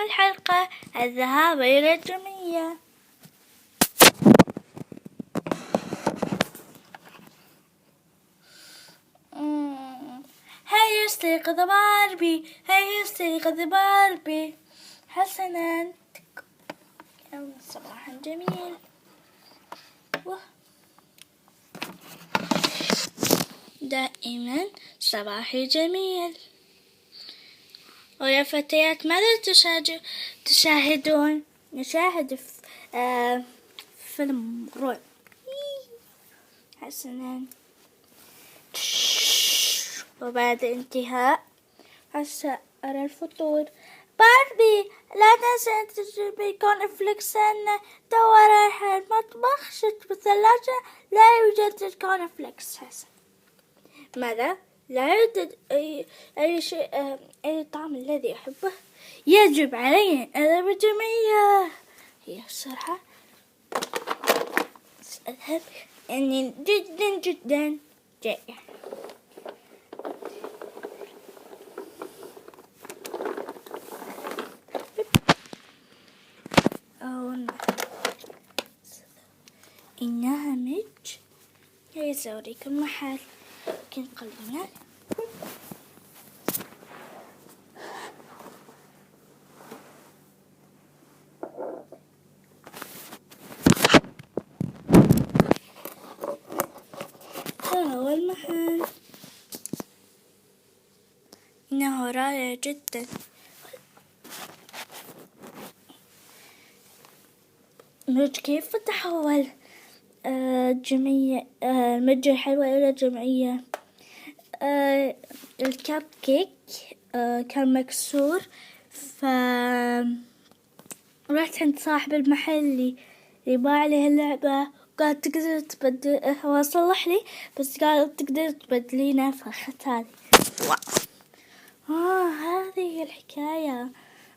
الحلقة الذهاب إلى الجمعية. هيا استيقظ باربي، هيا استيقظ باربي. حسنا، صباح جميل. دائما صباحي جميل. ويا فتيات ماذا تشاهدون؟ نشاهد فيلم رعب. حسنا، وبعد انتهاء أرى الفطور. باربي لا تنسى أن تجيبي كورن فليكس، أنا توا رايحة المطبخ، شفت بالثلاجة لا يوجد كورن فليكس. حسن، ماذا؟ لا يوجد أي شيء، أي طعم الذي أحبه. يجب علي أن أذهب الجمعية. هي الصراحة سأذهب، يعني جدا جدا جائع. إنها مج. هيا سأريكم محل، لكن قلبنا هو المحل. إنه رائع جدا. مج كيف تحول جمعية المج الحلوة إلى جمعية؟ الكب كيك كان مكسور، رحت عند صاحب المحل اللي باع لي اللعبة، قال تقدر تبدل. هو صلح لي بس قال تقدر تبدلينه، فأخذت هذه. هذه الحكاية.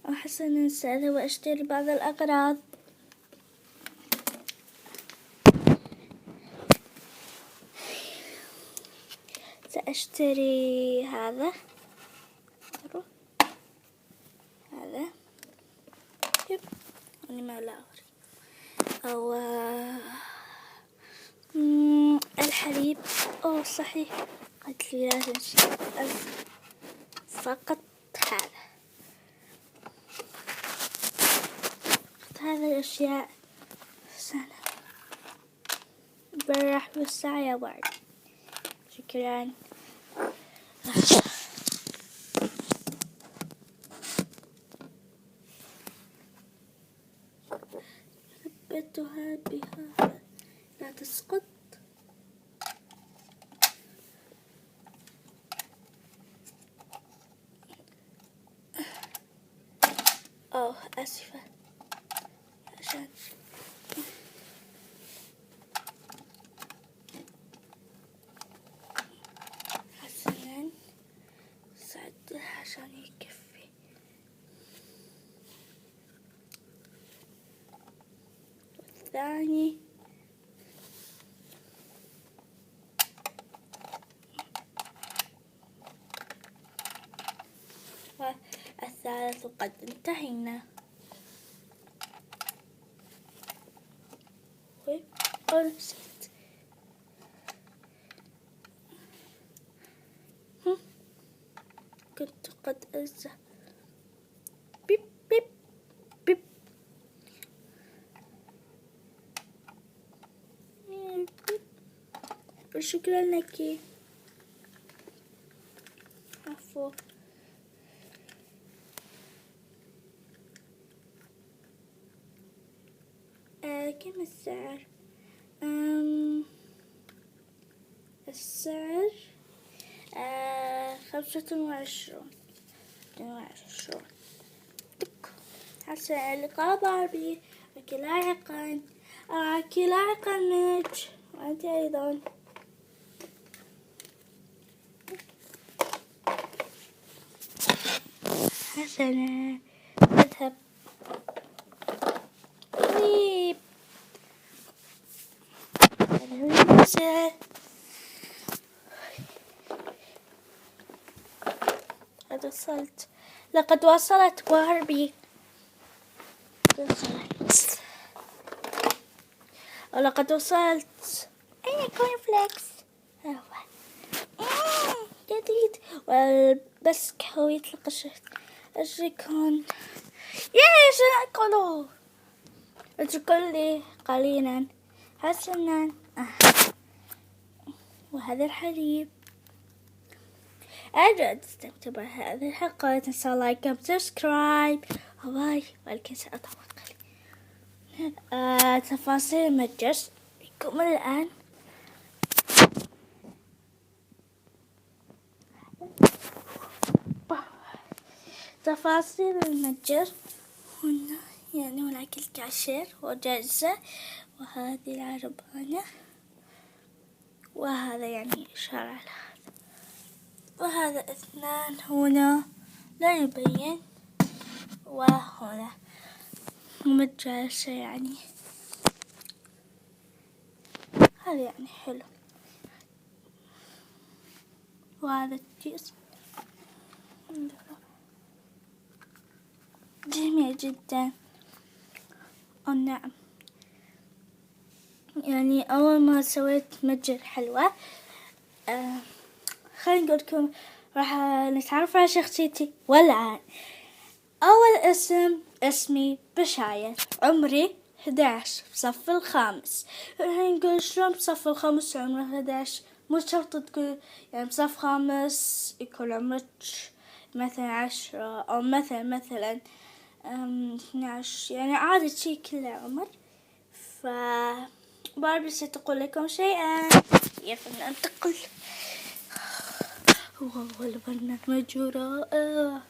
أحس أن سأذهب وأشتري بعض الأغراض. سأشتري هذا أنا ما لا أريد، أو الحليب. صحيح، قلت لي لازم فقط هذا الأشياء. سنة برح بالساعة يا بعد. شكرا. ثبتها بها لا تسقط. آسفة عشان حسنا ساعدها عشان يكفي. والثاني والثالث قد انتهينا. نسيت. كنت قد أنسى. بيب بيب بيب. شكرا لك. عفوا. كم السعر؟ السعر 25. حسن، اللقاء باربي. لاحقا ميج، وأنت أيضا. حسنا، اذهب. طيب، لقد وصلت باربي. وصلت. ولقد وصلت. أين كورن فليكس؟ جديد. بس هو يطلق الشيكون. سنأكله. اتركوا لي قليلا حسنا. وهذا الحليب. أرجو أن تستمتعوا بهذه الحلقة. لا تنسوا لايك وسبسكرايب. باي. ولكن سأطول قليلا. تفاصيل المتجر بكم الآن. تفاصيل المتجر هنا، يعني هناك الكاشير وجائزة، وهذه العربانة، وهذا يعني إشارة على هذا، وهذا 2 هنا لا يبين، وهنا متجالسة يعني هذا يعني حلو. وهذا الكيس جميل جدا. نعم، يعني أول ما سويت متجر حلوة. خليني أقول لكم، راح نتعرف على شخصيتي. والآن أول اسمي بشاير، عمري 11 بصف الخامس. الحين نقول شلون بصف الخامس عمره 11؟ مو شرط تقول يعني بصف خامس يكون عمرك مثلا 10 أو مثلا 12، يعني عادي شي كله عمر. باربي ستقول لكم شيئا. يا فلننتقل. والله البرنامج رائع.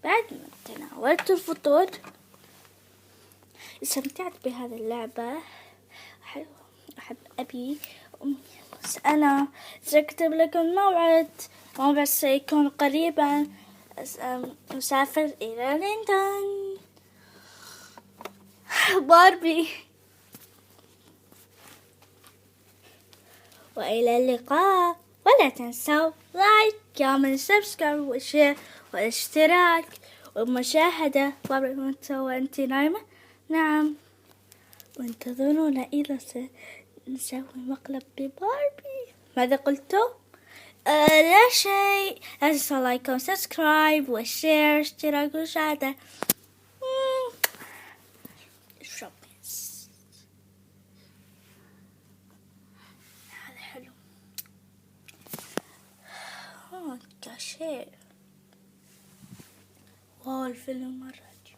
بعد ما تناولت الفطور استمتعت بهذه اللعبة. أحب أبي وأمي. بس أنا سأكتب لكم موعد سيكون قريبا. مسافر إلى لندن. باربي، وإلى اللقاء. ولا تنسوا لايك، كامل سبسكرايب وشير والاشتراك والمشاهدة. باربي وأنت نايمة. نعم، وانتظرونا إذا سنسوي مقلب بباربي. ماذا قلتوا؟ لا شيء. لا تنسوا لايك وسبسكرايب وشير اشتراك ومشاهدة. هذا حلو. كاشير. واو، الفيلم مرة عجيب.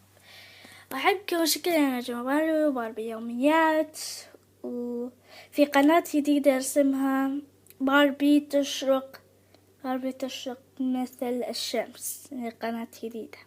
أحبكم شكرا يا جماعة. باربي يوميات، وفي قناة جديدة اسمها باربي تشرق مثل الشمس. قناة جديدة.